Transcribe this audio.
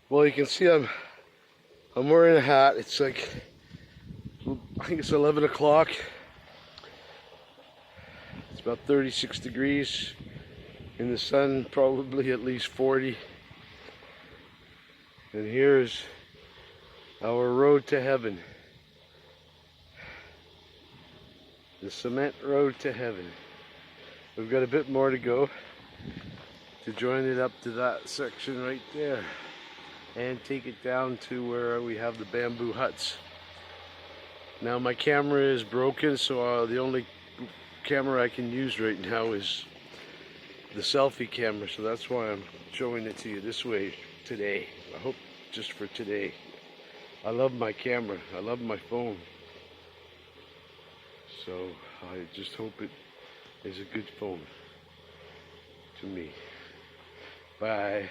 Well, you can see I'm wearing a hat. It's like, I think it's 11 o'clock. It's about 36 degrees in the sun, probably at least 40. And here's our road to heaven. The cement road to heaven. We've got a bit more to go to join it up to that section right there and take it down to where we have the bamboo huts. Now my camera is broken, so the only camera I can use right now is the selfie camera, so that's why I'm showing it to you this way today. I hope just for today. I love my camera. I love my phone. So I just hope it is a good phone to me. Bye.